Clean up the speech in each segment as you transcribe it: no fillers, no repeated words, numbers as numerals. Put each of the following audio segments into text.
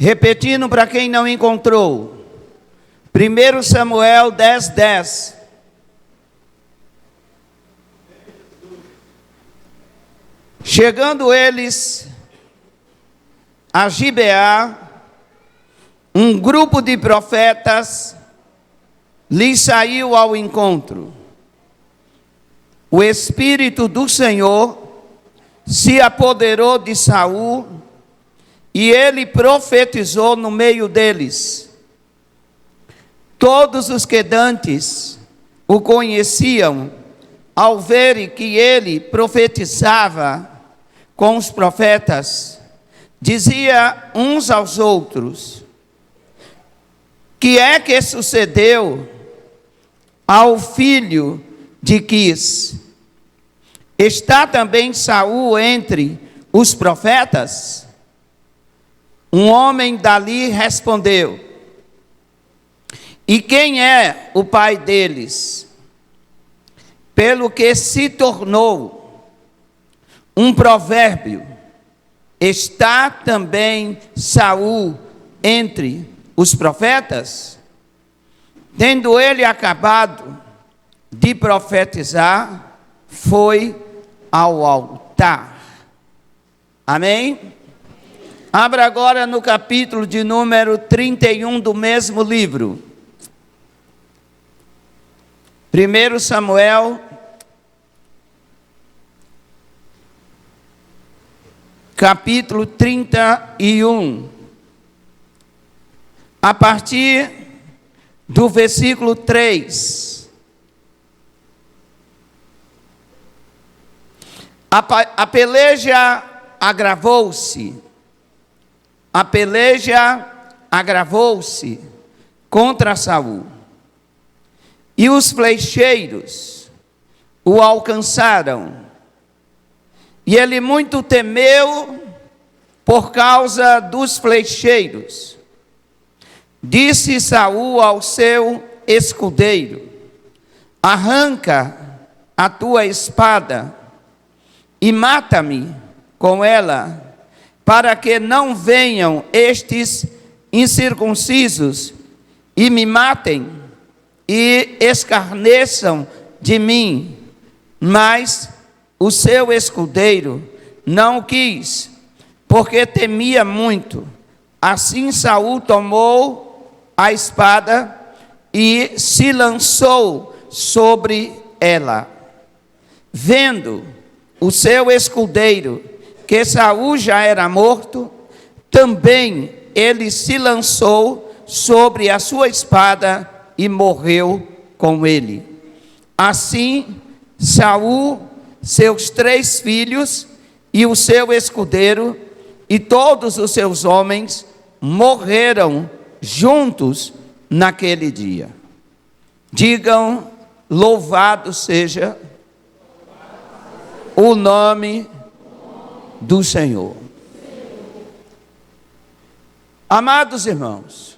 Repetindo para quem não encontrou. 1 Samuel 10:10. Chegando eles a Gibeá, um grupo de profetas lhes saiu ao encontro. O Espírito do Senhor se apoderou de Saul e ele profetizou no meio deles. Todos os que dantes o conheciam, ao verem que ele profetizava com os profetas, dizia uns aos outros: que é que sucedeu ao filho de Quis? Está também Saul entre os profetas? Um homem dali respondeu: e quem é o pai deles? Pelo que se tornou um provérbio, está também Saul entre os profetas? Tendo ele acabado de profetizar, foi ao altar. Amém? Abra agora no capítulo de número 31 do mesmo livro. 1 Samuel, capítulo 31, a partir do versículo 3. A peleja agravou-se. A peleja agravou-se contra Saul. E os flecheiros o alcançaram. E ele muito temeu por causa dos flecheiros. Disse Saul ao seu escudeiro: arranca a tua espada e mata-me com ela, para que não venham estes incircuncisos e me matem e escarneçam de mim. Mas o seu escudeiro não quis, porque temia muito. Assim Saul tomou a espada e se lançou sobre ela. Vendo o seu escudeiro que Saul já era morto, também ele se lançou sobre a sua espada e morreu com ele. Assim, Saul, seus 3 filhos e o seu escudeiro e todos os seus homens morreram juntos naquele dia. Digam: louvado seja o nome do Senhor. Amados irmãos,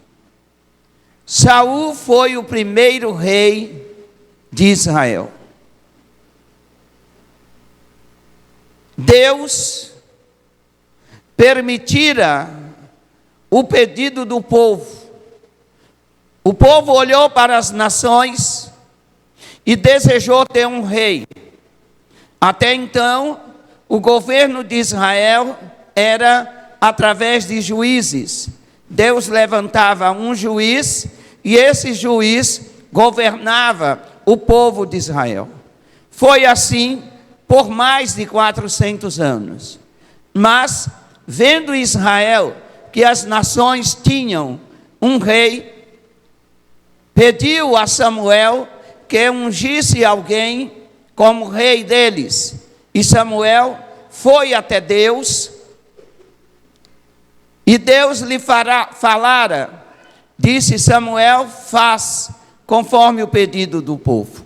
Saul foi o primeiro rei de Israel. Deus permitira o pedido do povo. O povo olhou para as nações e desejou ter um rei. Até então, o governo de Israel era através de juízes. Deus levantava um juiz e esse juiz governava o povo de Israel. Foi assim por mais de 400 anos. Mas, vendo Israel que as nações tinham um rei, pediu a Samuel que ungisse alguém como rei deles. E Samuel foi até Deus, e Deus lhe falara. Disse Samuel: faz conforme o pedido do povo.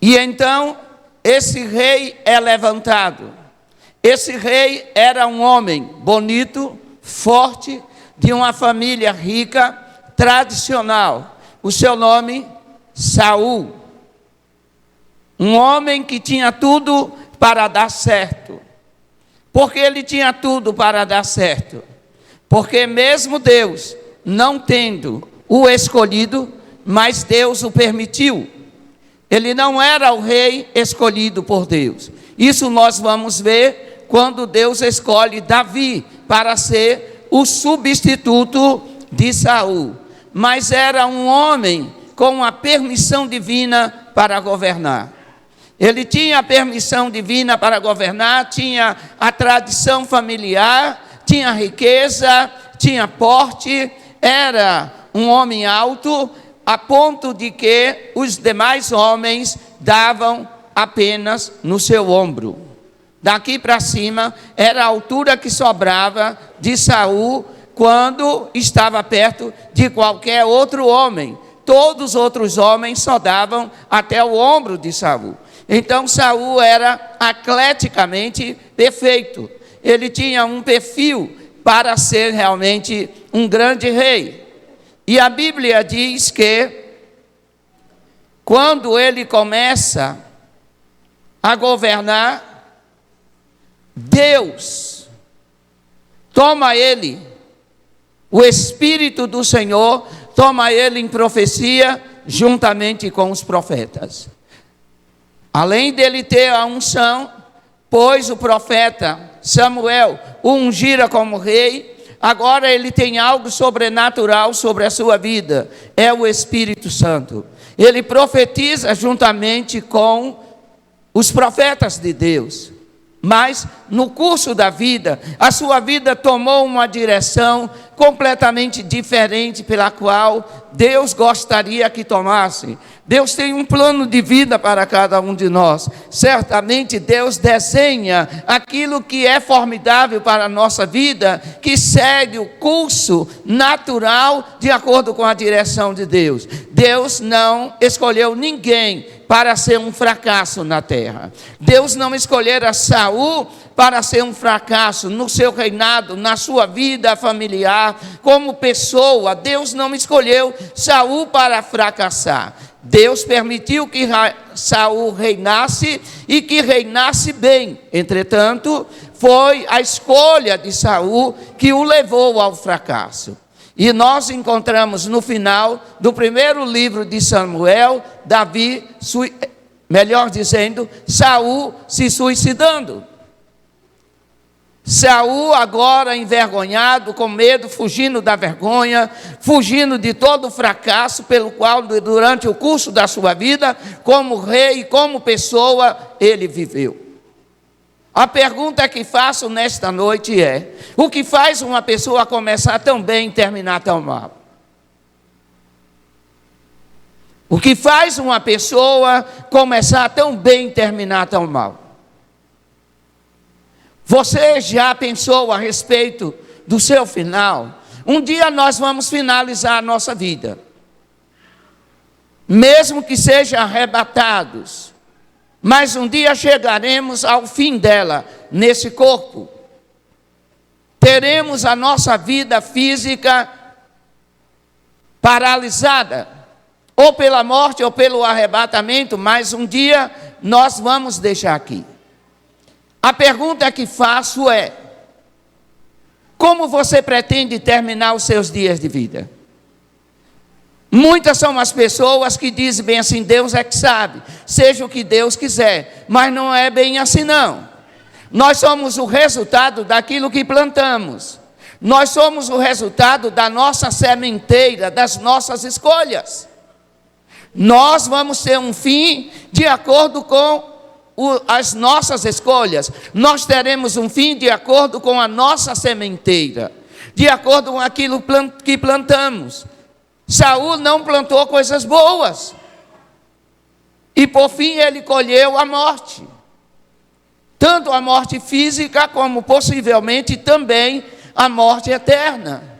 E então esse rei é levantado. Esse rei era um homem bonito, forte, de uma família rica, tradicional. O seu nome, Saul. Um homem que tinha tudo para dar certo. porque ele tinha tudo para dar certo. Porque mesmo Deus não tendo o escolhido, mas Deus o permitiu. Ele não era o rei escolhido por Deus. Isso nós vamos ver quando Deus escolhe Davi para ser o substituto de Saul. Mas era um homem com a permissão divina para governar. Ele tinha a permissão divina para governar, tinha a tradição familiar, tinha riqueza, tinha porte, era um homem alto, a ponto de que os demais homens davam apenas no seu ombro. Daqui para cima era a altura que sobrava de Saul quando estava perto de qualquer outro homem. Todos os outros homens só davam até o ombro de Saul. Então Saul era atleticamente perfeito. Ele tinha um perfil para ser realmente um grande rei. E a Bíblia diz que quando ele começa a governar, Deus toma ele, o Espírito do Senhor toma ele em profecia juntamente com os profetas. Além dele ter a unção, pois o profeta Samuel o ungira como rei, agora ele tem algo sobrenatural sobre a sua vida, é o Espírito Santo. Ele profetiza juntamente com os profetas de Deus. Mas no curso da vida, a sua vida tomou uma direção completamente diferente pela qual Deus gostaria que tomasse. Deus tem um plano de vida para cada um de nós. Certamente Deus desenha aquilo que é formidável para a nossa vida, que segue o curso natural de acordo com a direção de Deus. Deus não escolheu ninguém para ser um fracasso na terra. Deus não escolhera Saul para ser um fracasso no seu reinado, na sua vida familiar, como pessoa. Deus não escolheu Saul para fracassar. Deus permitiu que Saul reinasse e que reinasse bem. Entretanto, foi a escolha de Saul que o levou ao fracasso. E nós encontramos no final do primeiro livro de Samuel, Saul se suicidando. Saul agora envergonhado, com medo, fugindo da vergonha, fugindo de todo o fracasso pelo qual durante o curso da sua vida, como rei e como pessoa, ele viveu. A pergunta que faço nesta noite é: o que faz uma pessoa começar tão bem e terminar tão mal? O que faz uma pessoa começar tão bem e terminar tão mal? Você já pensou a respeito do seu final? Um dia nós vamos finalizar a nossa vida. Mesmo que sejam arrebatados, mas um dia chegaremos ao fim dela, nesse corpo. Teremos a nossa vida física paralisada, ou pela morte ou pelo arrebatamento, mas um dia nós vamos deixar aqui. A pergunta que faço é: como você pretende terminar os seus dias de vida? Muitas são as pessoas que dizem bem assim: Deus é que sabe, seja o que Deus quiser, mas não é bem assim não. Nós somos o resultado daquilo que plantamos. Nós somos o resultado da nossa sementeira, das nossas escolhas. Nós vamos ter um fim de acordo com as nossas escolhas. Nós teremos um fim de acordo com a nossa sementeira, de acordo com aquilo que plantamos. Saul não plantou coisas boas, e por fim ele colheu a morte, tanto a morte física como possivelmente também a morte eterna.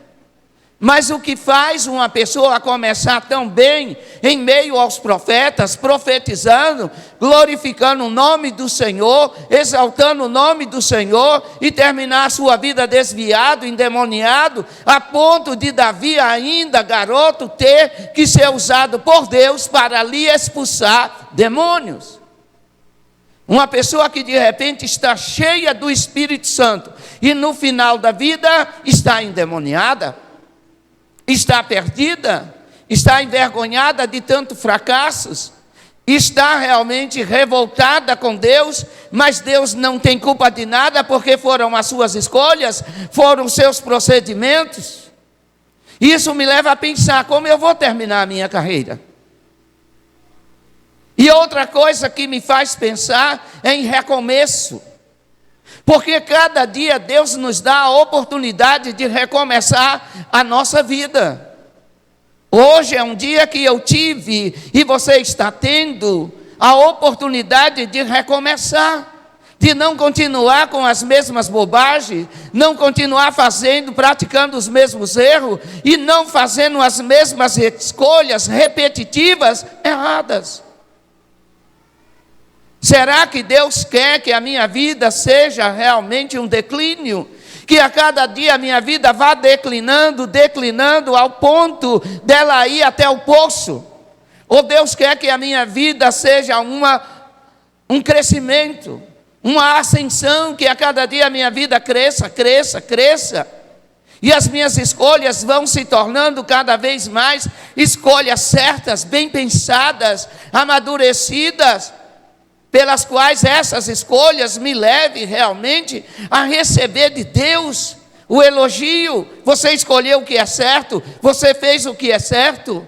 Mas o que faz uma pessoa começar tão bem em meio aos profetas, profetizando, glorificando o nome do Senhor, exaltando o nome do Senhor, e terminar a sua vida desviado, endemoniado, a ponto de Davi, ainda garoto, ter que ser usado por Deus para lhe expulsar demônios? Uma pessoa que de repente está cheia do Espírito Santo e no final da vida está endemoniada, está perdida, está envergonhada de tantos fracassos, está realmente revoltada com Deus, mas Deus não tem culpa de nada, porque foram as suas escolhas, foram os seus procedimentos. Isso me leva a pensar como eu vou terminar a minha carreira. E outra coisa que me faz pensar é em recomeço, porque cada dia Deus nos dá a oportunidade de recomeçar a nossa vida. Hoje é um dia que eu tive e você está tendo a oportunidade de recomeçar, de não continuar com as mesmas bobagens, não continuar praticando os mesmos erros e não fazendo as mesmas escolhas repetitivas erradas. Será que Deus quer que a minha vida seja realmente um declínio? Que a cada dia a minha vida vá declinando ao ponto dela ir até o poço? Ou Deus quer que a minha vida seja um crescimento, uma ascensão, que a cada dia a minha vida cresça, e as minhas escolhas vão se tornando cada vez mais escolhas certas, bem pensadas, amadurecidas, pelas quais essas escolhas me levem realmente a receber de Deus o elogio. Você escolheu o que é certo, você fez o que é certo.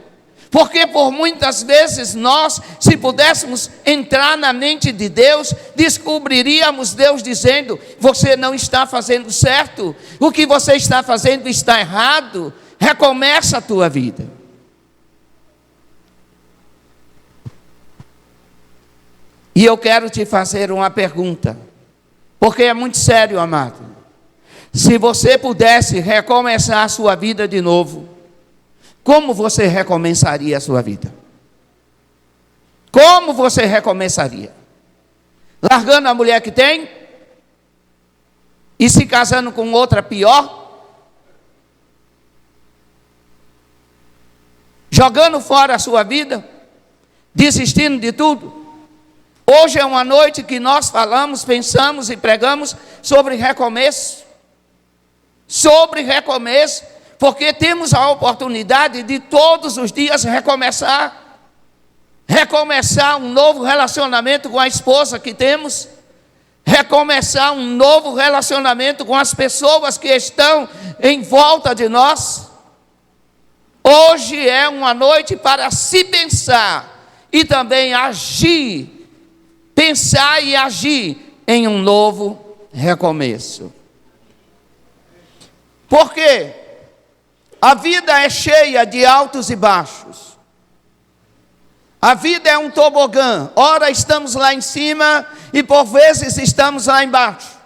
Porque por muitas vezes nós, se pudéssemos entrar na mente de Deus, descobriríamos Deus dizendo: você não está fazendo certo, o que você está fazendo está errado, recomeça a tua vida. E eu quero te fazer uma pergunta, porque é muito sério, amado. Se você pudesse recomeçar a sua vida de novo, como você recomeçaria a sua vida? Como você recomeçaria? Largando a mulher que tem? E se casando com outra pior? Jogando fora a sua vida? Desistindo de tudo? Hoje é uma noite que nós falamos, pensamos e pregamos sobre recomeço. Sobre recomeço, porque temos a oportunidade de todos os dias recomeçar. Recomeçar um novo relacionamento com a esposa que temos. Recomeçar um novo relacionamento com as pessoas que estão em volta de nós. Hoje é uma noite para se pensar e também agir. Pensar e agir em um novo recomeço. Porque a vida é cheia de altos e baixos. A vida é um tobogã. Ora estamos lá em cima e por vezes estamos lá embaixo.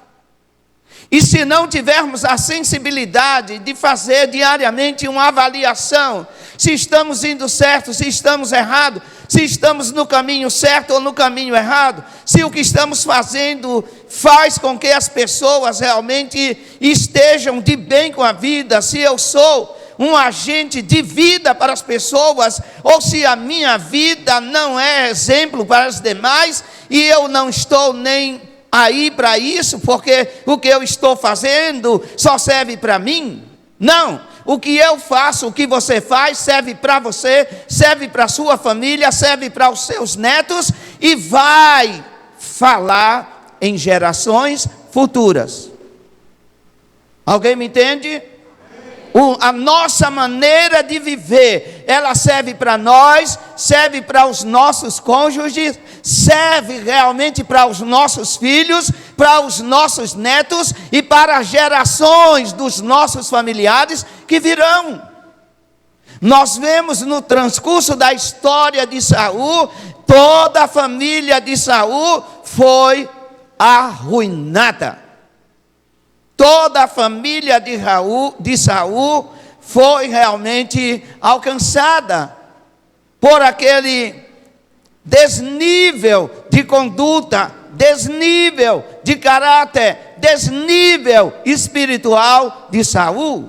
E se não tivermos a sensibilidade de fazer diariamente uma avaliação, se estamos indo certo, se estamos errados, se estamos no caminho certo ou no caminho errado, se o que estamos fazendo faz com que as pessoas realmente estejam de bem com a vida, se eu sou um agente de vida para as pessoas, ou se a minha vida não é exemplo para as demais, e eu não estou nem aí para isso, porque o que eu estou fazendo só serve para mim. Não, o que eu faço, o que você faz, serve para você, serve para a sua família, serve para os seus netos, e vai falar em gerações futuras. Alguém me entende? A nossa maneira de viver, ela serve para nós, serve para os nossos cônjuges, serve realmente para os nossos filhos, para os nossos netos e para as gerações dos nossos familiares que virão. Nós vemos no transcurso da história de Saul, toda a família de Saul foi arruinada. Toda a família de Saul foi realmente alcançada por aquele desnível de conduta, desnível de caráter, desnível espiritual de Saul.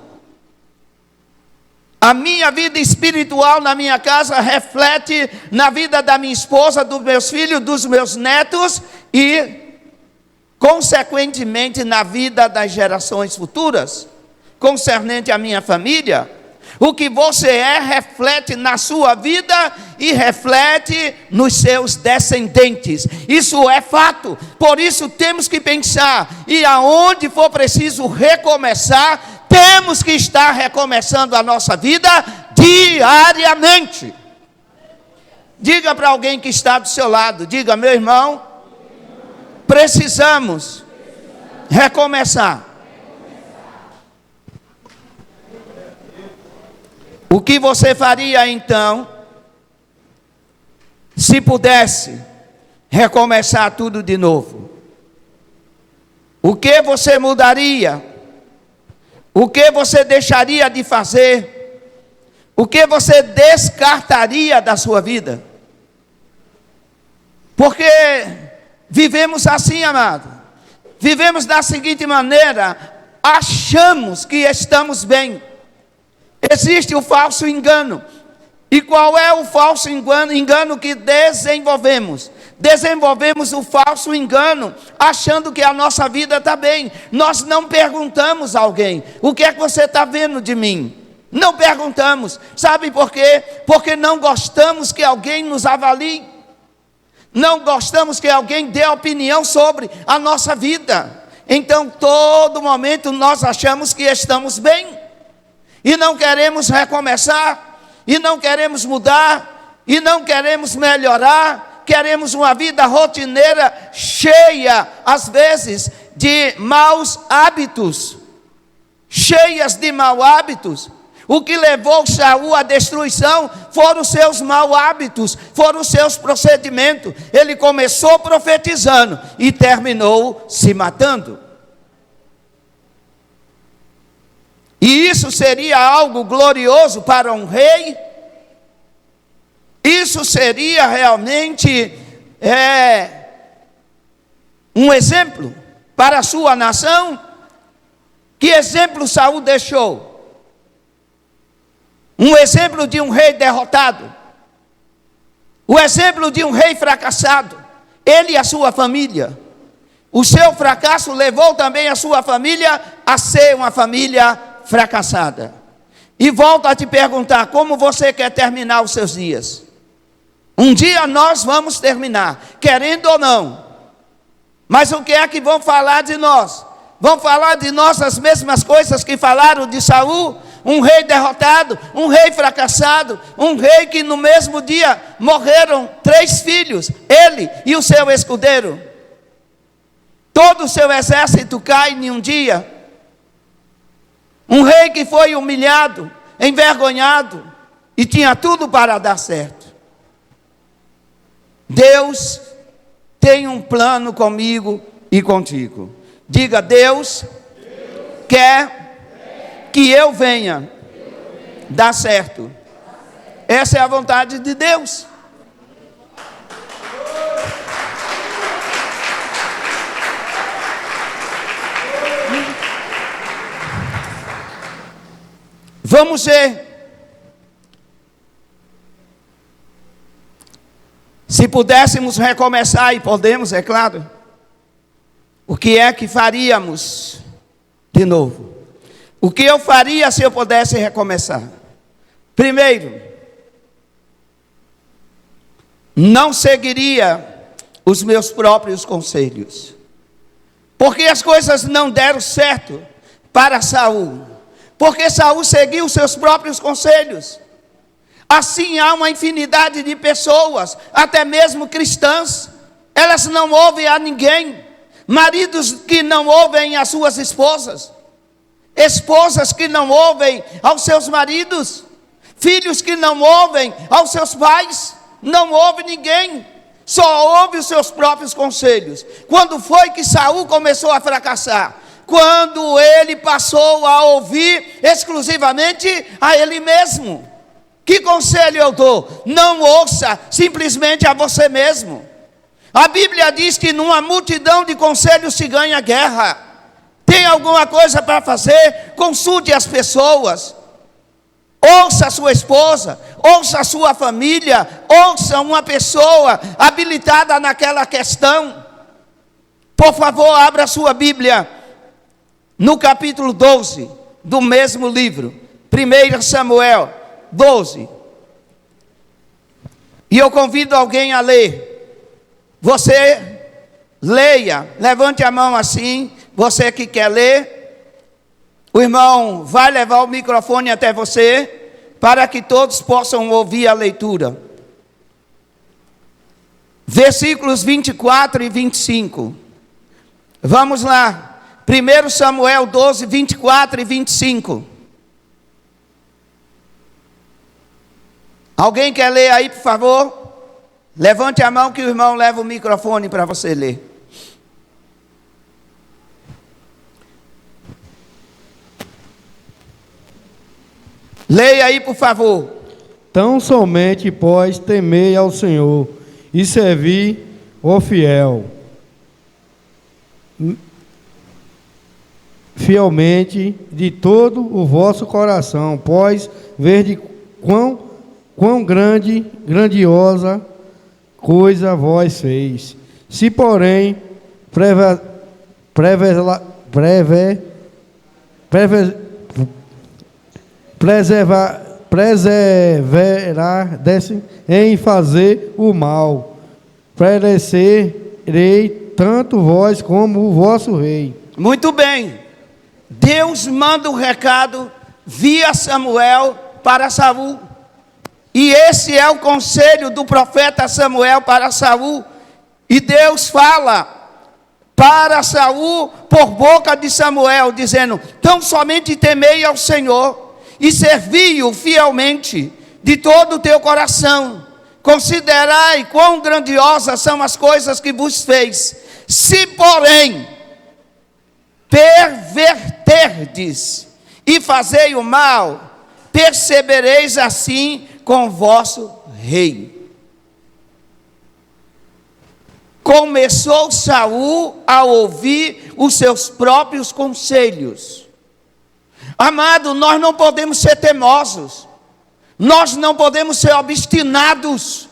A minha vida espiritual na minha casa reflete na vida da minha esposa, dos meus filhos, dos meus netos e, consequentemente, na vida das gerações futuras, concernente à minha família. O que você é reflete na sua vida e reflete nos seus descendentes. Isso é fato. Por isso temos que pensar, e aonde for preciso recomeçar, temos que estar recomeçando a nossa vida diariamente. Diga para alguém que está do seu lado, diga: meu irmão, precisamos recomeçar. O que você faria então, se pudesse recomeçar tudo de novo? O que você mudaria? O que você deixaria de fazer? O que você descartaria da sua vida? Porque vivemos assim, amado. Vivemos da seguinte maneira: achamos que estamos bem. Existe o falso engano. E qual é o falso engano que desenvolvemos? Desenvolvemos o falso engano, achando que a nossa vida está bem. Nós não perguntamos a alguém: o que é que você está vendo de mim? Não perguntamos. Sabe por quê? Porque não gostamos que alguém nos avalie. Não gostamos que alguém dê opinião sobre a nossa vida. Então, todo momento nós achamos que estamos bem. E não queremos recomeçar, e não queremos mudar, e não queremos melhorar. Queremos uma vida rotineira, cheia, às vezes, de maus hábitos. Cheias de maus hábitos. O que levou Saul à destruição foram os seus maus hábitos, foram os seus procedimentos. Ele começou profetizando e terminou se matando. E isso seria algo glorioso para um rei? Isso seria realmente um exemplo para a sua nação? Que exemplo Saul deixou? Um exemplo de um rei derrotado. O exemplo de um rei fracassado. Ele e a sua família. O seu fracasso levou também a sua família a ser uma família fracassada. E volto a te perguntar: como você quer terminar os seus dias? Um dia nós vamos terminar, querendo ou não. Mas o que é que vão falar de nós? Vão falar de nós as mesmas coisas que falaram de Saul? Um rei derrotado, um rei fracassado, um rei que no mesmo dia morreram 3 filhos, ele e o seu escudeiro. Todo o seu exército cai em um dia. Um rei que foi humilhado, envergonhado, e tinha tudo para dar certo. Deus tem um plano comigo e contigo. Diga: Deus quer que eu venha dar certo. Essa é a vontade de Deus. Vamos ver. Se pudéssemos recomeçar, e podemos, é claro, o que é que faríamos de novo? O que eu faria se eu pudesse recomeçar? Primeiro, não seguiria os meus próprios conselhos, porque as coisas não deram certo para Saul, porque Saul seguiu os seus próprios conselhos. Assim há uma infinidade de pessoas, até mesmo cristãs, elas não ouvem a ninguém. Maridos que não ouvem as suas esposas, esposas que não ouvem aos seus maridos, filhos que não ouvem aos seus pais, não ouve ninguém, só ouve os seus próprios conselhos. Quando foi que Saul começou a fracassar? Quando ele passou a ouvir exclusivamente a ele mesmo. Que conselho eu dou? Não ouça simplesmente a você mesmo. A Bíblia diz que numa multidão de conselhos se ganha guerra. Tem alguma coisa para fazer? Consulte as pessoas. Ouça a sua esposa, ouça a sua família, ouça uma pessoa habilitada naquela questão. Por favor, abra a sua Bíblia no capítulo 12 do mesmo livro, 1 Samuel 12. E eu convido alguém a ler. Você leia, levante a mão assim, você que quer ler. O irmão vai levar o microfone até você, para que todos possam ouvir a leitura. Versículos 24 e 25. Vamos lá. 1 Samuel 12, 24 e 25. Alguém quer ler aí, por favor? Levante a mão que o irmão leva o microfone para você ler. Leia aí, por favor. Tão somente, pois, temei ao Senhor e servi o fielmente de todo o vosso coração, pois vede quão grandiosa coisa vós fez. Se, porém, perseverar em fazer o mal, perecerei tanto vós como o vosso rei. Muito bem. Deus manda um recado via Samuel para Saul. E esse é o conselho do profeta Samuel para Saul. E Deus fala para Saul por boca de Samuel, dizendo: tão somente temei ao Senhor e servi-o fielmente de todo o teu coração. Considerai quão grandiosas são as coisas que vos fez. Se, porém, perverterdes e fazei o mal, percebereis assim com o vosso rei. Começou Saul a ouvir os seus próprios conselhos. Amado, nós não podemos ser teimosos, nós não podemos ser obstinados,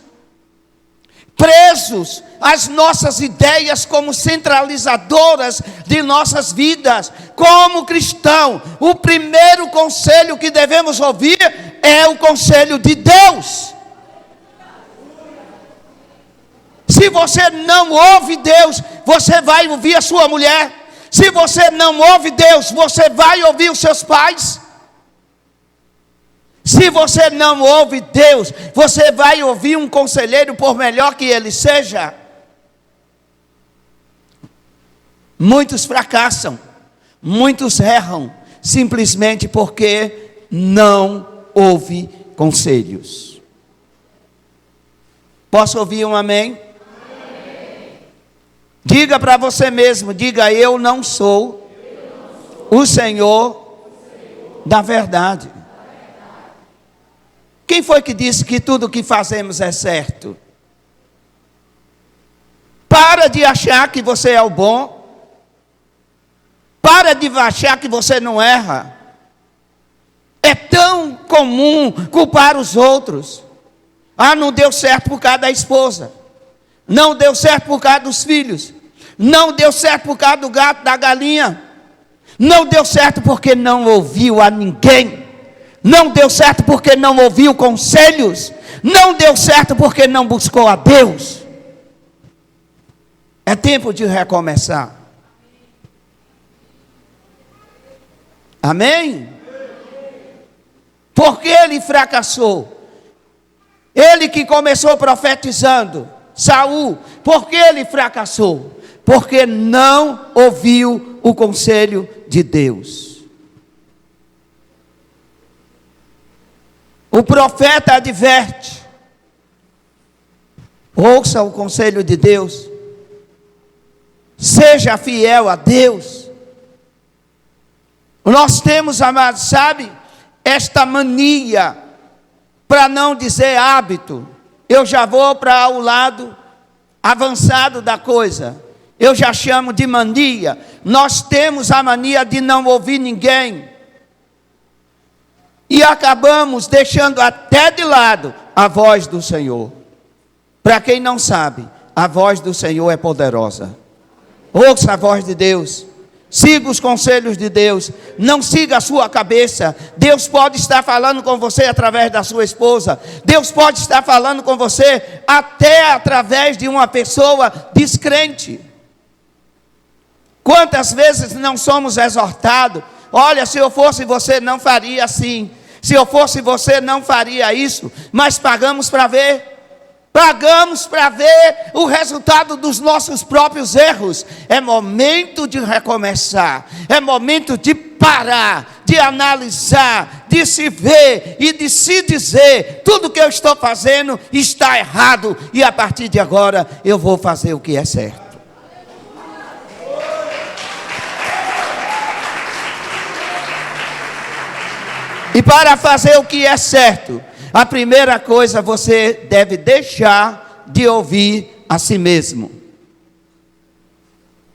presos às nossas ideias como centralizadoras de nossas vidas. Como cristão, o primeiro conselho que devemos ouvir é o conselho de Deus. Se você não ouve Deus, você vai ouvir a sua mulher. Se você não ouve Deus, você vai ouvir os seus pais. Se você não ouve Deus, você vai ouvir um conselheiro, por melhor que ele seja. Muitos fracassam, muitos erram, simplesmente porque não ouve conselhos. Posso ouvir um amém? Diga para você mesmo, diga: eu não sou o Senhor da verdade. Quem foi que disse que tudo o que fazemos é certo? Para de achar que você é o bom. Para de achar que você não erra. É tão comum culpar os outros. Ah, não deu certo por causa da esposa. Não deu certo por causa dos filhos. Não deu certo por causa do gato, da galinha. Não deu certo porque não ouviu a ninguém. Não deu certo porque não ouviu conselhos. Não deu certo porque não buscou a Deus. É tempo de recomeçar. Amém? Porque ele fracassou. Ele que começou profetizando, Saul, por que ele fracassou? Porque não ouviu o conselho de Deus. O profeta adverte: ouça o conselho de Deus, seja fiel a Deus. Nós temos, amados, sabe, esta mania, para não dizer hábito. Eu já vou para o lado avançado da coisa. Eu já chamo de mania. Nós temos a mania de não ouvir ninguém. E acabamos deixando até de lado a voz do Senhor. Para quem não sabe, a voz do Senhor é poderosa. Ouça a voz de Deus. Siga os conselhos de Deus. Não siga a sua cabeça. Deus pode estar falando com você através da sua esposa. Deus pode estar falando com você até através de uma pessoa descrente. Quantas vezes não somos exortados? Olha, se eu fosse você não faria assim. Se eu fosse você não faria isso. Mas pagamos para ver. Pagamos para ver o resultado dos nossos próprios erros. É momento de recomeçar. É momento de parar, de analisar, de se ver e de se dizer: tudo que eu estou fazendo está errado. E a partir de agora eu vou fazer o que é certo. E para fazer o que é certo, a primeira coisa, você deve deixar de ouvir a si mesmo.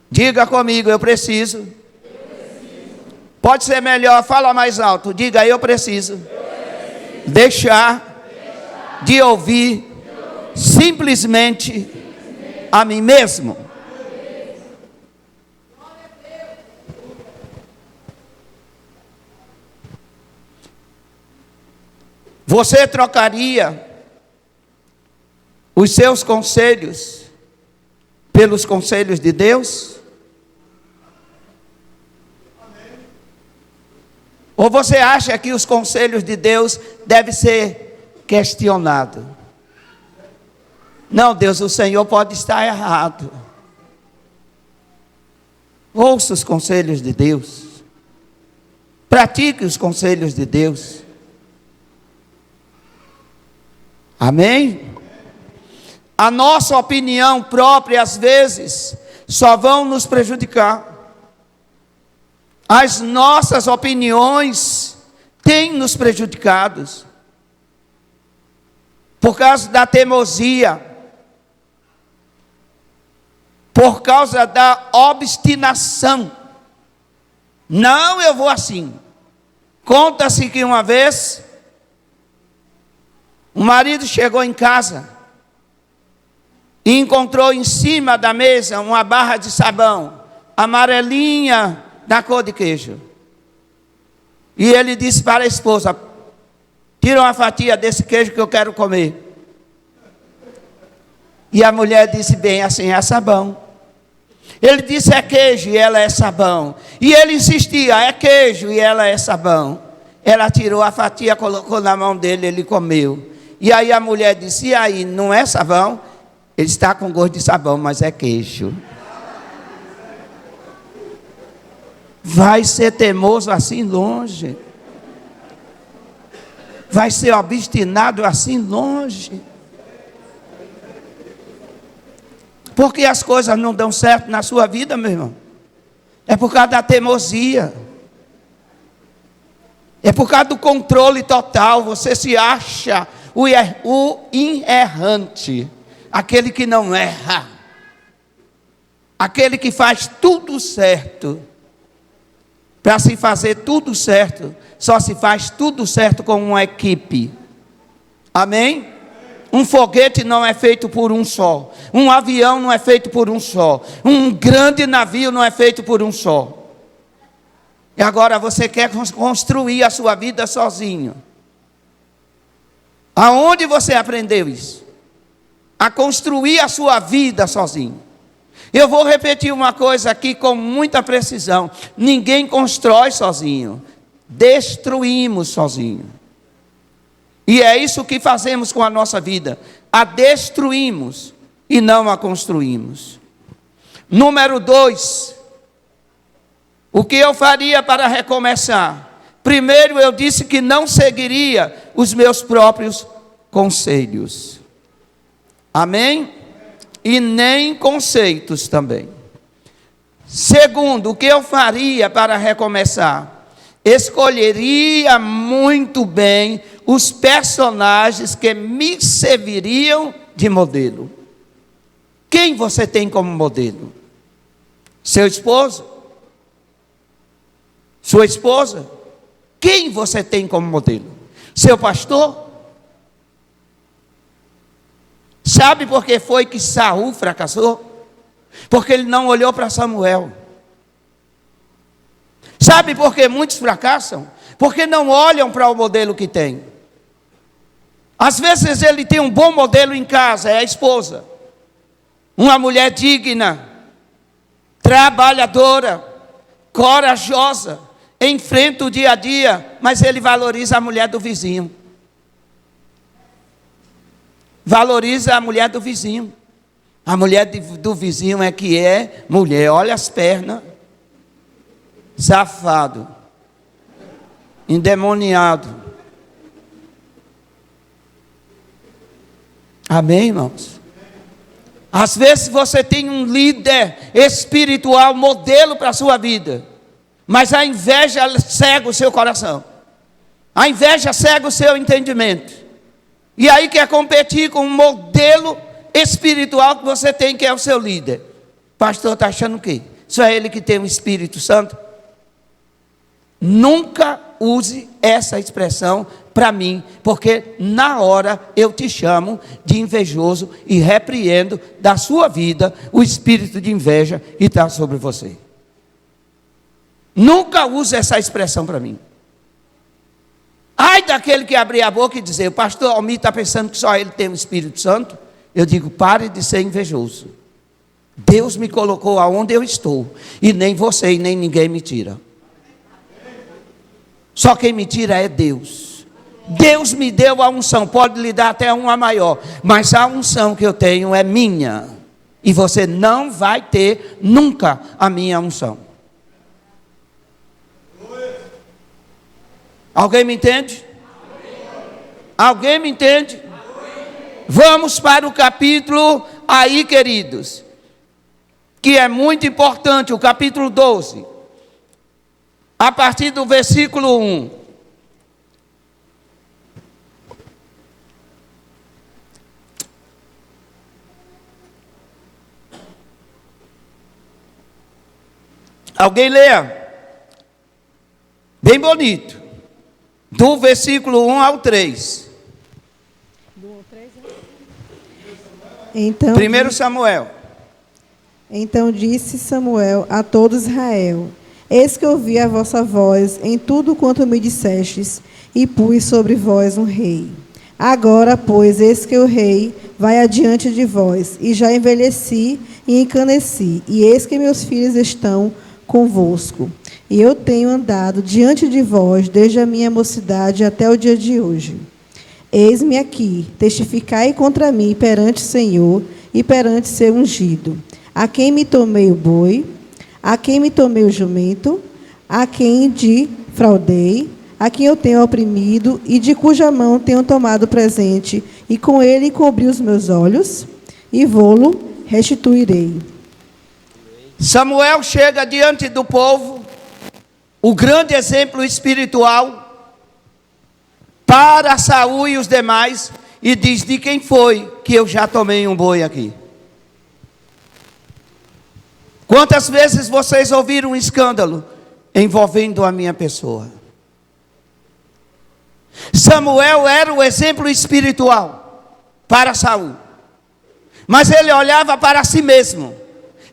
Diga comigo: eu preciso. Pode ser melhor, fala mais alto. Diga: eu preciso deixar de ouvir simplesmente a mim mesmo. Você trocaria os seus conselhos pelos conselhos de Deus? Ou você acha que os conselhos de Deus devem ser questionados? Não, Deus, o Senhor pode estar errado. Ouça os conselhos de Deus. Pratique os conselhos de Deus. Amém? A nossa opinião própria, às vezes, só vão nos prejudicar. As nossas opiniões têm nos prejudicado. Por causa da teimosia. Por causa da obstinação. Não, eu vou assim. Conta-se que uma vez o marido chegou em casa e encontrou em cima da mesa uma barra de sabão, amarelinha, da cor de queijo. E ele disse para a esposa: tira uma fatia desse queijo que eu quero comer. E a mulher disse: bem, assim é sabão. Ele disse: é queijo, e ela é sabão. E ele insistia: é queijo, e ela é sabão. Ela tirou a fatia, colocou na mão dele, ele comeu. E aí a mulher disse: e aí, não é sabão? Ele está com gosto de sabão, mas é queijo. Vai ser teimoso assim longe. Vai ser obstinado assim longe. Porque as coisas não dão certo na sua vida, meu irmão. É por causa da teimosia. É por causa do controle total. Você se acha o inerrante, aquele que não erra, aquele que faz tudo certo. Para se fazer tudo certo, só se faz tudo certo com uma equipe. Amém? Um foguete não é feito por um só. Um avião não é feito por um só. Um grande navio não é feito por um só. E agora você quer construir a sua vida sozinho. Aonde você aprendeu isso? A construir a sua vida sozinho. Eu vou repetir uma coisa aqui com muita precisão. Ninguém constrói sozinho. Destruímos sozinho. E é isso que fazemos com a nossa vida. A destruímos e não a construímos. Número 2. O que eu faria para recomeçar? Primeiro, eu disse que não seguiria os meus próprios conselhos. Amém? E nem conceitos também. Segundo, o que eu faria para recomeçar? Escolheria muito bem os personagens que me serviriam de modelo. Quem você tem como modelo? Seu esposo? Sua esposa? Quem você tem como modelo? Seu pastor? Sabe por que foi que Saul fracassou? Porque ele não olhou para Samuel. Sabe por que muitos fracassam? Porque não olham para o modelo que tem. Às vezes ele tem um bom modelo em casa, é a esposa. Uma mulher digna, trabalhadora, corajosa, enfrenta o dia a dia, mas ele valoriza a mulher do vizinho. Valoriza a mulher do vizinho. A mulher do vizinho é que é mulher, olha as pernas. Safado. Endemoniado. Amém, irmãos? Às vezes você tem um líder espiritual, modelo para a sua vida, mas a inveja cega o seu coração. A inveja cega o seu entendimento. E aí quer competir com um modelo espiritual que você tem, que é o seu líder. Pastor, está achando o quê? Só é ele que tem o Espírito Santo? Nunca use essa expressão para mim, porque na hora eu te chamo de invejoso e repreendo da sua vida o espírito de inveja que está sobre você. Nunca use essa expressão para mim. Ai daquele que abrir a boca e dizer, o pastor Almir está pensando que só ele tem o Espírito Santo. Eu digo, pare de ser invejoso. Deus me colocou aonde eu estou, e nem você e nem ninguém me tira. Só quem me tira é Deus. Deus me deu a unção, pode lhe dar até uma maior, mas a unção que eu tenho é minha, e você não vai ter nunca a minha unção. Alguém me entende? Alguém me entende? Vamos para o capítulo aí, queridos, que é muito importante, o capítulo 12, a partir do versículo 1. Alguém leia? Bem bonito. Do versículo 1 ao 3. Então, 1 Samuel. Então disse Samuel a todo Israel: Eis que ouvi a vossa voz em tudo quanto me dissestes, e pus sobre vós um rei. Agora, pois, eis que o rei vai adiante de vós, e já envelheci e encaneci, e eis que meus filhos estão convosco. E eu tenho andado diante de vós desde a minha mocidade até o dia de hoje. Eis-me aqui, testificai contra mim perante o Senhor e perante seu ungido, a quem me tomei o boi, a quem me tomei o jumento, a quem defraudei, a quem eu tenho oprimido e de cuja mão tenho tomado presente, e com ele cobri os meus olhos, e vô-lo restituirei. Samuel chega diante do povo, o grande exemplo espiritual para Saul e os demais, e diz: de quem foi que eu já tomei um boi aqui? Quantas vezes vocês ouviram um escândalo envolvendo a minha pessoa? Samuel era o exemplo espiritual para Saul, mas ele olhava para si mesmo,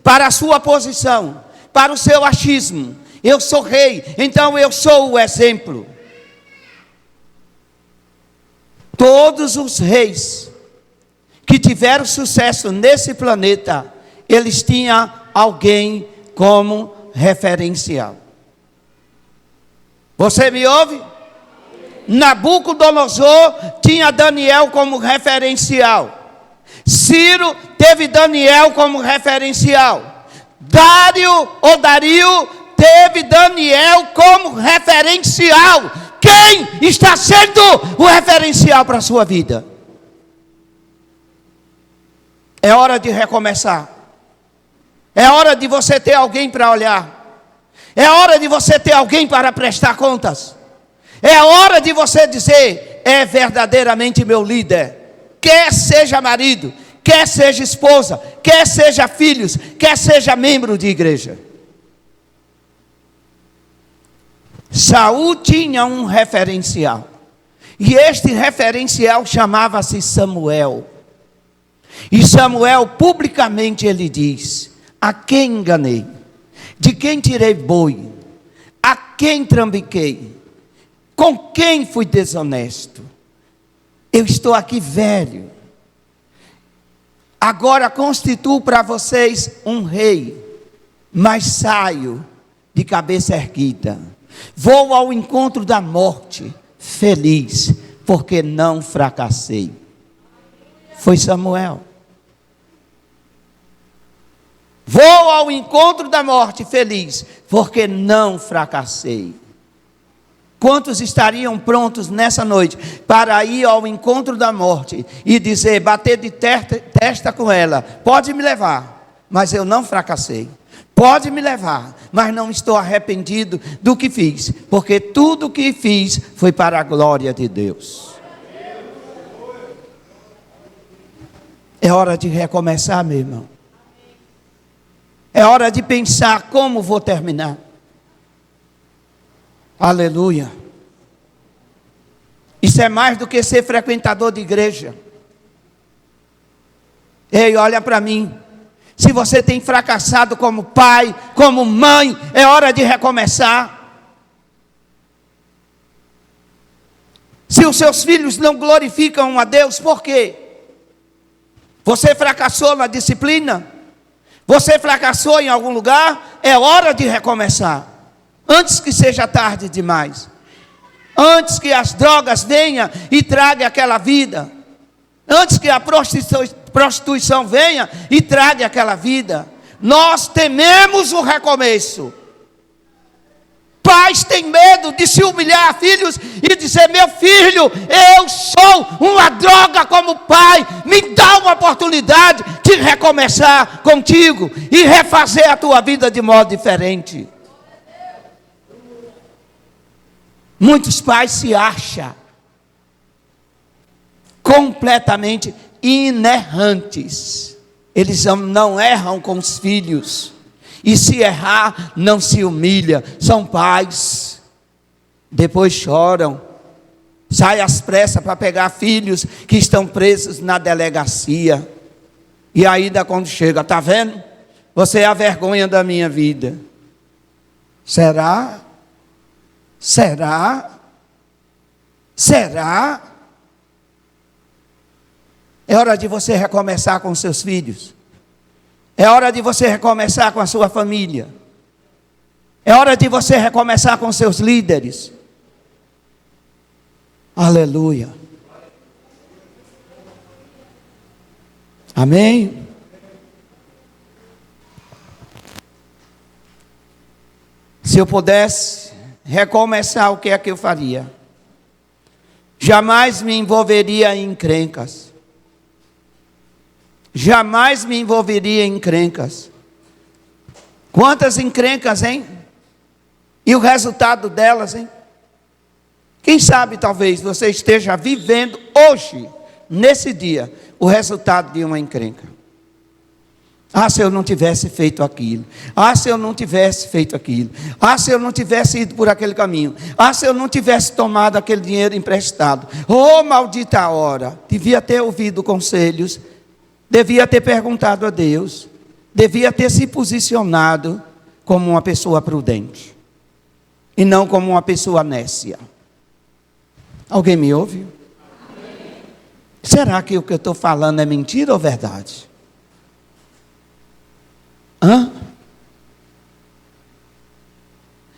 para a sua posição, para o seu achismo. Eu sou rei, então eu sou o exemplo. Todos os reis que tiveram sucesso nesse planeta, eles tinham alguém como referencial. Você me ouve? Nabucodonosor tinha Daniel como referencial. Ciro teve Daniel como referencial. Dario teve Daniel como referencial. Quem está sendo o referencial para a sua vida? É hora de recomeçar. É hora de você ter alguém para olhar. É hora de você ter alguém para prestar contas. É hora de você dizer: é verdadeiramente meu líder. Quer seja marido, quer seja esposa, quer seja filhos, quer seja membro de igreja. Saul tinha um referencial. E este referencial chamava-se Samuel. E Samuel, publicamente, ele diz: a quem enganei? De quem tirei boi? A quem trambiquei? Com quem fui desonesto? Eu estou aqui velho. Agora constituo para vocês um rei, mas saio de cabeça erguida. Vou ao encontro da morte, feliz, porque não fracassei. Foi Samuel. Vou ao encontro da morte, feliz, porque não fracassei. Quantos estariam prontos nessa noite para ir ao encontro da morte e dizer, bater de testa com ela: pode me levar, mas eu não fracassei. Pode me levar, mas não estou arrependido do que fiz, porque tudo o que fiz foi para a glória de Deus. É hora de recomeçar, meu irmão. É hora de pensar como vou terminar. Aleluia. Isso é mais do que ser frequentador de igreja. Ei, olha para mim. Se você tem fracassado como pai, como mãe, é hora de recomeçar. Se os seus filhos não glorificam a Deus, por quê? Você fracassou na disciplina? Você fracassou em algum lugar? É hora de recomeçar. Antes que seja tarde demais. Antes que as drogas venham e tragam aquela vida. Antes que a prostituição venha e traga aquela vida. Nós tememos o recomeço. Pais têm medo de se humilhar a filhos e dizer: meu filho, eu sou uma droga como pai, me dá uma oportunidade de recomeçar contigo e refazer a tua vida de modo diferente. Muitos pais se acham completamente inerrantes. Eles não erram com os filhos. E se errar, não se humilha. São pais. Depois choram. Saem às pressas para pegar filhos que estão presos na delegacia. E ainda quando chega: está vendo? Você é a vergonha da minha vida. Será? Será? Será? É hora de você recomeçar com seus filhos. É hora de você recomeçar com a sua família. É hora de você recomeçar com seus líderes. Aleluia. Amém? Se eu pudesse recomeçar, o que é que eu faria? Jamais me envolveria em encrencas. Jamais me envolveria em encrencas. Quantas encrencas, hein? E o resultado delas, hein? Quem sabe talvez você esteja vivendo hoje, nesse dia, o resultado de uma encrenca. Ah, se eu não tivesse feito aquilo. Ah, se eu não tivesse feito aquilo. Ah, se eu não tivesse ido por aquele caminho. Ah, se eu não tivesse tomado aquele dinheiro emprestado. Oh, maldita hora. Devia ter ouvido conselhos. Devia ter perguntado a Deus. Devia ter se posicionado como uma pessoa prudente. E não como uma pessoa nécia. Alguém me ouve? Amém. Será que o que eu estou falando é mentira ou verdade? Hã?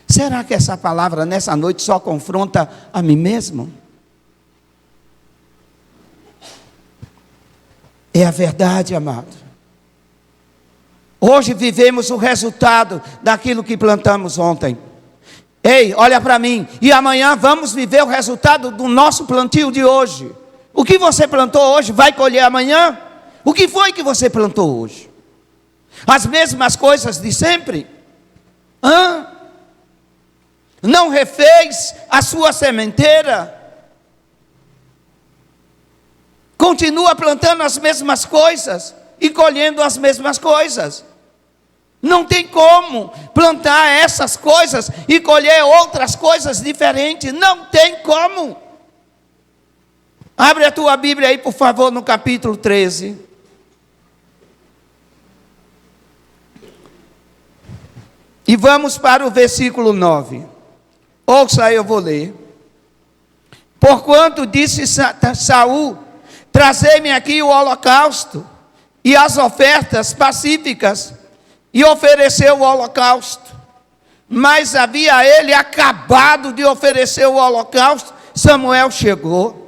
Será que essa palavra nessa noite só confronta a mim mesmo? É a verdade, amado. Hoje vivemos o resultado daquilo que plantamos ontem. Ei, olha para mim. E amanhã vamos viver o resultado do nosso plantio de hoje. O que você plantou hoje vai colher amanhã? O que foi que você plantou hoje? As mesmas coisas de sempre? Hã? Não refez a sua sementeira? Continua plantando as mesmas coisas e colhendo as mesmas coisas. Não tem como plantar essas coisas e colher outras coisas diferentes. Não tem como. Abre a tua Bíblia aí, por favor, no capítulo 13. E vamos para o versículo 9. Ouça, eu vou ler. Porquanto disse Saul: trazei-me aqui o holocausto e as ofertas pacíficas, e ofereceu o holocausto. Mas havia ele acabado de oferecer o holocausto, Samuel chegou.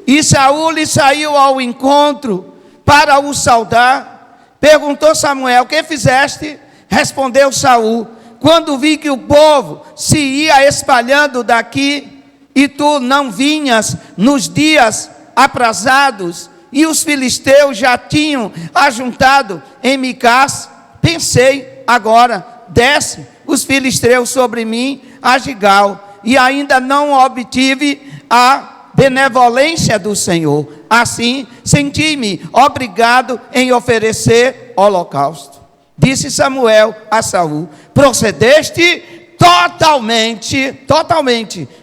E Saul lhe saiu ao encontro para o saudar. Perguntou Samuel: que fizeste? Respondeu Saul: quando vi que o povo se ia espalhando daqui, e tu não vinhas nos dias aprazados, e os filisteus já tinham ajuntado em Micás, pensei: agora desce os filisteus sobre mim a Gigal, e ainda não obtive a benevolência do Senhor. Assim, senti-me obrigado em oferecer holocausto. Disse Samuel a Saul: procedeste totalmente,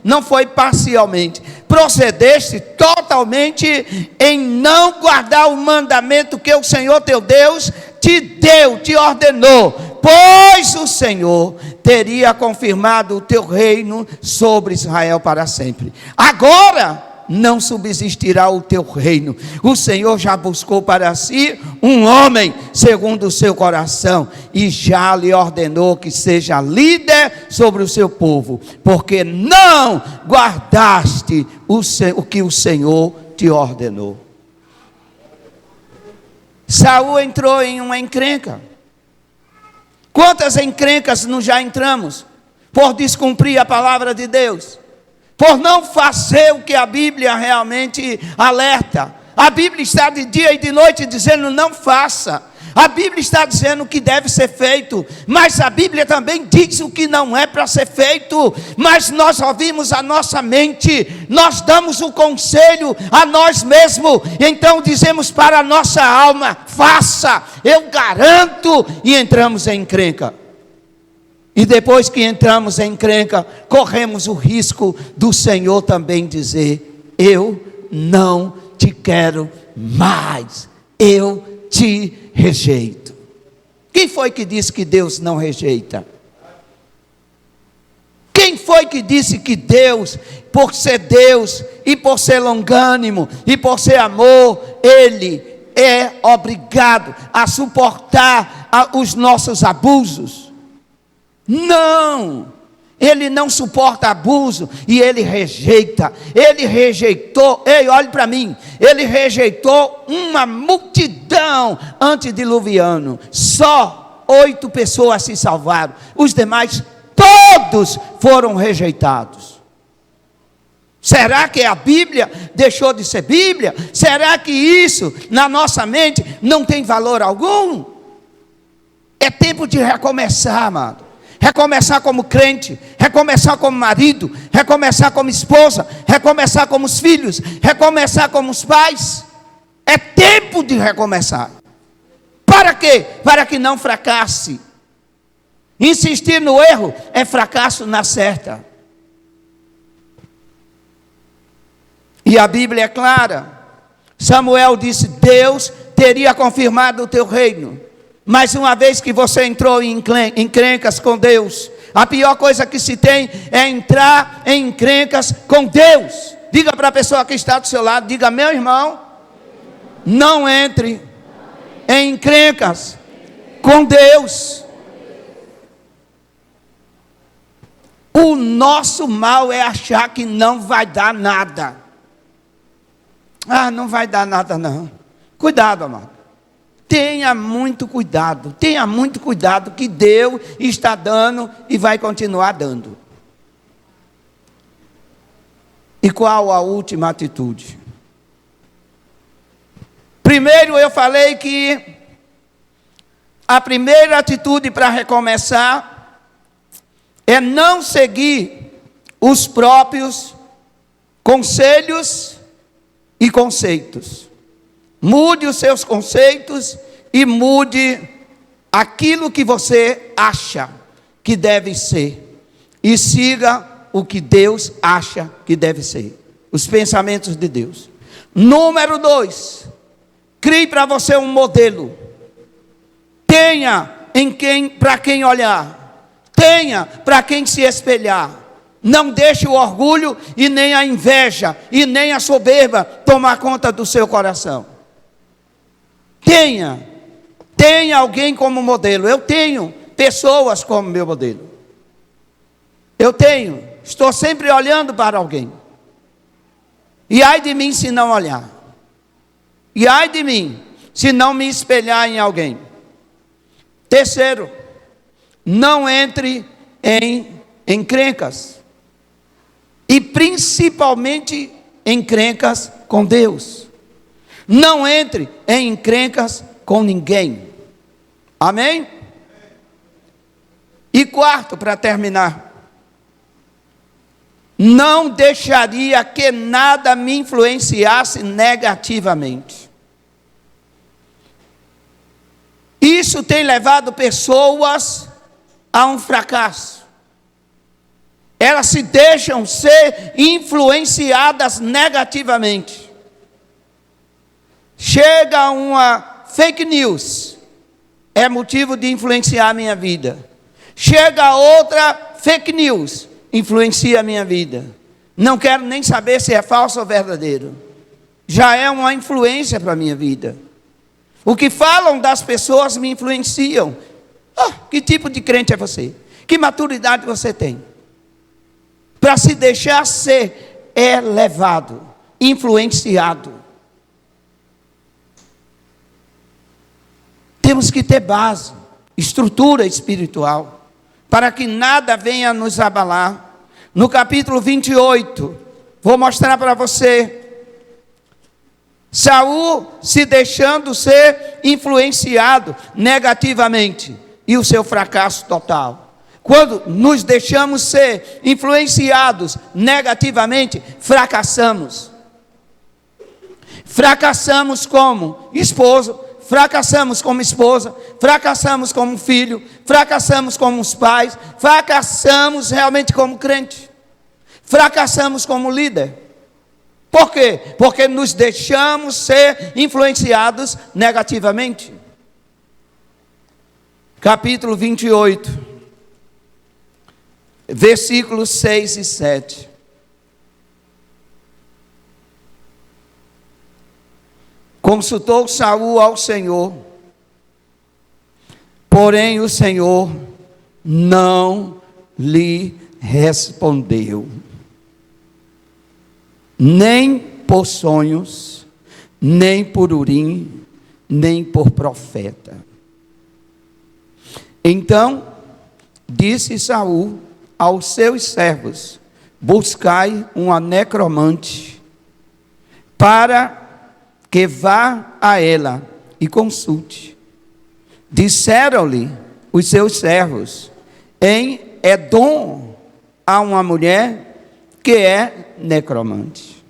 não foi parcialmente, procedeste totalmente em não guardar o mandamento que o Senhor teu Deus te deu, te ordenou, pois o Senhor teria confirmado o teu reino sobre Israel para sempre. Agora não subsistirá o teu reino. O Senhor já buscou para si um homem segundo o seu coração, e já lhe ordenou que seja líder sobre o seu povo, porque não guardaste o que o Senhor te ordenou. Saul entrou em uma encrenca. Quantas encrencas nós já entramos por descumprir a palavra de Deus, por não fazer o que a Bíblia realmente alerta? A Bíblia está de dia e de noite dizendo: não faça. A Bíblia está dizendo o que deve ser feito, mas a Bíblia também diz o que não é para ser feito. Mas nós ouvimos a nossa mente, nós damos o conselho a nós mesmos, então dizemos para a nossa alma: faça, eu garanto, e entramos em encrenca. E depois que entramos em encrenca, corremos o risco do Senhor também dizer: eu não te quero mais, eu te rejeito. Quem foi que disse que Deus não rejeita? Quem foi que disse que Deus, por ser Deus, e por ser longânimo, e por ser amor, Ele é obrigado a suportar os nossos abusos? Não! Ele não suporta abuso e Ele rejeita. Ele rejeitou, ei, olhe para mim, Ele rejeitou uma multidão antediluviano. Só 8 pessoas se salvaram. Os demais, todos foram rejeitados. Será que a Bíblia deixou de ser Bíblia? Será que isso na nossa mente não tem valor algum? É tempo de recomeçar, amado. Recomeçar como crente, recomeçar como marido, recomeçar como esposa, recomeçar como os filhos, recomeçar como os pais. É tempo de recomeçar. Para quê? Para que não fracasse. Insistir no erro é fracasso na certa. E a Bíblia é clara. Samuel disse: Deus teria confirmado o teu reino. Mas uma vez que você entrou em encrencas com Deus, a pior coisa que se tem é entrar em encrencas com Deus. Diga para a pessoa que está do seu lado, diga: meu irmão, não entre em encrencas com Deus. O nosso mal é achar que não vai dar nada. Ah, não vai dar nada não. Cuidado, amado. Tenha muito cuidado que Deus está dando e vai continuar dando. E qual a última atitude? Primeiro eu falei que a primeira atitude para recomeçar é não seguir os próprios conselhos e conceitos. Mude os seus conceitos e mude aquilo que você acha que deve ser. E siga o que Deus acha que deve ser. Os pensamentos de Deus. Número 2, crie para você um modelo. Tenha para quem olhar. Tenha para quem se espelhar. Não deixe o orgulho e nem a inveja e nem a soberba tomar conta do seu coração. Tenha alguém como modelo. Eu tenho pessoas como meu modelo. Estou sempre olhando para alguém. E ai de mim se não olhar. E ai de mim se não me espelhar em alguém. Terceiro, não entre em encrencas. E principalmente encrencas com Deus. Não entre em encrencas com ninguém. Amém? E quarto, para terminar. Não deixaria que nada me influenciasse negativamente. Isso tem levado pessoas a um fracasso. Elas se deixam ser influenciadas negativamente. Chega uma fake news, é motivo de influenciar a minha vida. Chega outra fake news, influencia a minha vida. Não quero nem saber se é falso ou verdadeiro. Já é uma influência para a minha vida. O que falam das pessoas me influenciam. Que tipo de crente é você? Que maturidade você tem? Para se deixar ser elevado, influenciado. Temos que ter base, estrutura espiritual, para que nada venha nos abalar. No capítulo 28, vou mostrar para você, Saul se deixando ser influenciado negativamente, e o seu fracasso total. Quando nos deixamos ser influenciados negativamente, fracassamos. Fracassamos como esposo, fracassamos como esposa, fracassamos como filho, fracassamos como os pais, fracassamos realmente como crente, fracassamos como líder. Por quê? Porque nos deixamos ser influenciados negativamente. Capítulo 28. Versículos 6 e 7. Consultou Saul ao Senhor, porém o Senhor não lhe respondeu, nem por sonhos, nem por Urim, nem por profeta. Então disse Saul aos seus servos: buscai uma necromante, para que vá a ela e consulte. Disseram-lhe os seus servos: em Edom há uma mulher que é necromante.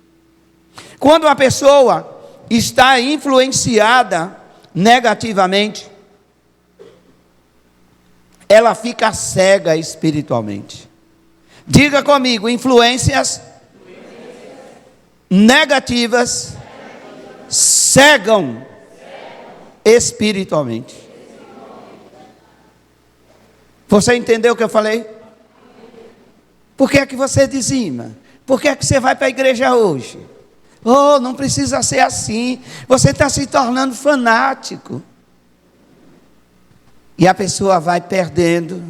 Quando a pessoa está influenciada negativamente, ela fica cega espiritualmente. Diga comigo: influências negativas cegam espiritualmente. Você entendeu o que eu falei? Por que é que você dizima? Por que é que você vai para a igreja hoje? Oh, não precisa ser assim. Você está se tornando fanático. E a pessoa vai perdendo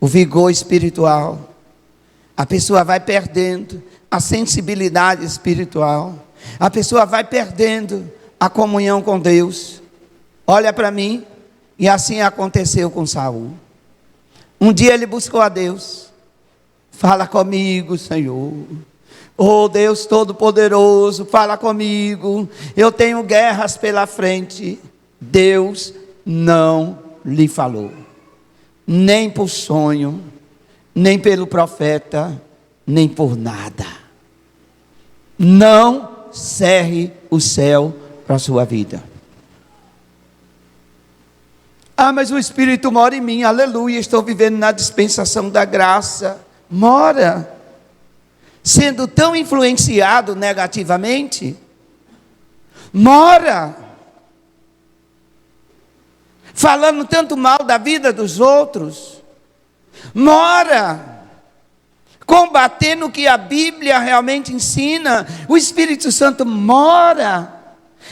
o vigor espiritual. A pessoa vai perdendo a sensibilidade espiritual. A pessoa vai perdendo a comunhão com Deus. Olha para mim, e assim aconteceu com Saul. Um dia ele buscou a Deus. Fala comigo, Senhor. Oh Deus Todo-Poderoso, fala comigo. Eu tenho guerras pela frente. Deus não lhe falou. Nem por sonho, nem pelo profeta, nem por nada. Não cerre o céu para a sua vida. Ah, mas o Espírito mora em mim, aleluia, estou vivendo na dispensação da graça. Mora. Sendo tão influenciado negativamente, Mora falando tanto mal da vida dos outros, mora combatendo o que a Bíblia realmente ensina. O Espírito Santo mora.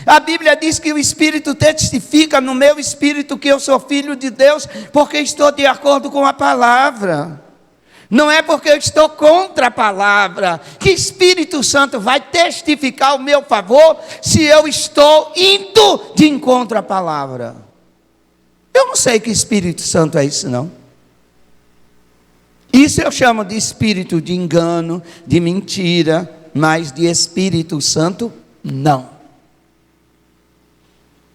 A Bíblia diz que o Espírito testifica no meu espírito que eu sou filho de Deus, porque estou de acordo com a palavra. Não é porque eu estou contra a palavra que Espírito Santo vai testificar ao meu favor se eu estou indo de encontro à palavra. Eu não sei que Espírito Santo é isso, não. Isso eu chamo de espírito de engano, de mentira, mas de Espírito Santo, não.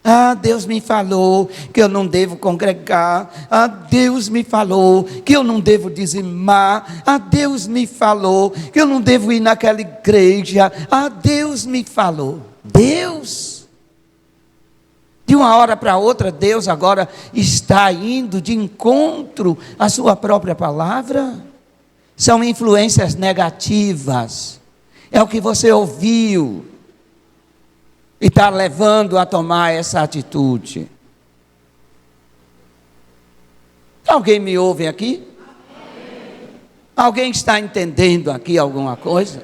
Ah, Deus me falou que eu não devo congregar. Ah, Deus me falou que eu não devo dizimar. Ah, Deus me falou que eu não devo ir naquela igreja. Ah, Deus me falou. Deus? De uma hora para outra, Deus agora está indo de encontro à sua própria palavra? São influências negativas. É o que você ouviu e está levando a tomar essa atitude. Alguém me ouve aqui? Alguém está entendendo aqui alguma coisa?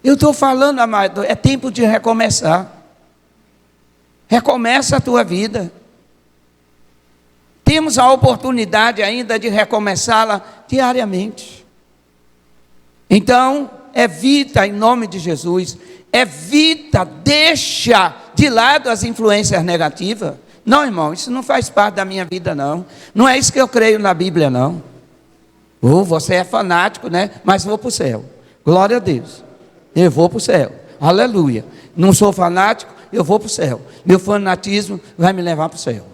Eu estou falando, amado, é tempo de recomeçar. Recomeça a tua vida. Temos a oportunidade ainda de recomeçá-la diariamente. Então, evita, em nome de Jesus, evita, deixa de lado as influências negativas. Não, irmão, isso não faz parte da minha vida, não. Não é isso que eu creio na Bíblia, não. Você é fanático, né? Mas vou para o céu. Glória a Deus. Eu vou para o céu. Aleluia. Não sou fanático, eu vou para o céu. Meu fanatismo vai me levar para o céu.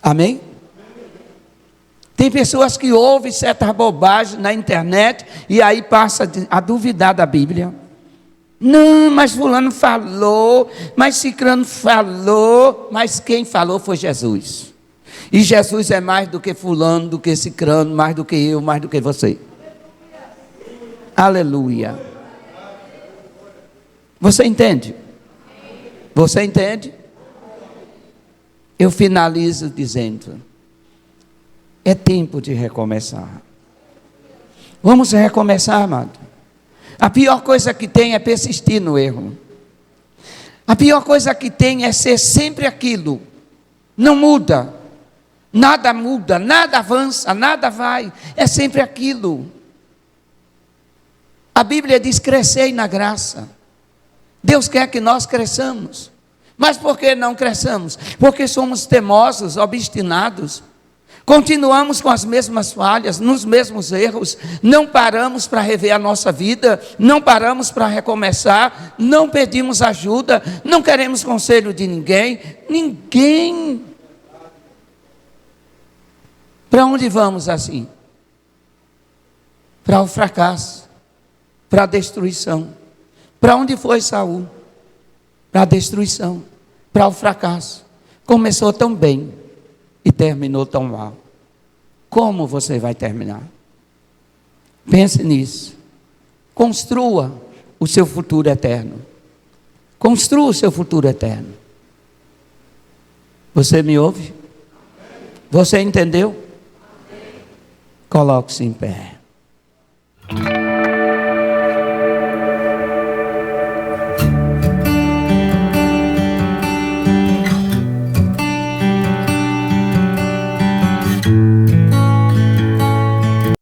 Amém? Tem pessoas que ouvem certas bobagens na internet e aí passa a duvidar da Bíblia. Não, mas fulano falou, mas cicrano falou, mas quem falou foi Jesus. E Jesus é mais do que fulano, do que cicrano, mais do que eu, mais do que você. Aleluia. Você entende? Você entende? Eu finalizo dizendo: é tempo de recomeçar. Vamos recomeçar, amado. A pior coisa que tem é persistir no erro. A pior coisa que tem é ser sempre aquilo. Não muda. Nada muda, nada avança, nada vai. É sempre aquilo. A Bíblia diz: crescei na graça. Deus quer que nós cresçamos. Mas por que não cresçamos? Porque somos teimosos, obstinados. Continuamos com as mesmas falhas, nos mesmos erros, não paramos para rever a nossa vida, não paramos para recomeçar, não pedimos ajuda, não queremos conselho de ninguém. Para onde vamos assim? Para o fracasso, para a destruição. Para onde foi Saul? Para a destruição, para o fracasso. Começou tão bem e terminou tão mal. Como você vai terminar? Pense nisso. Construa o seu futuro eterno. Construa o seu futuro eterno. Você me ouve? Você entendeu? Coloque-se em pé.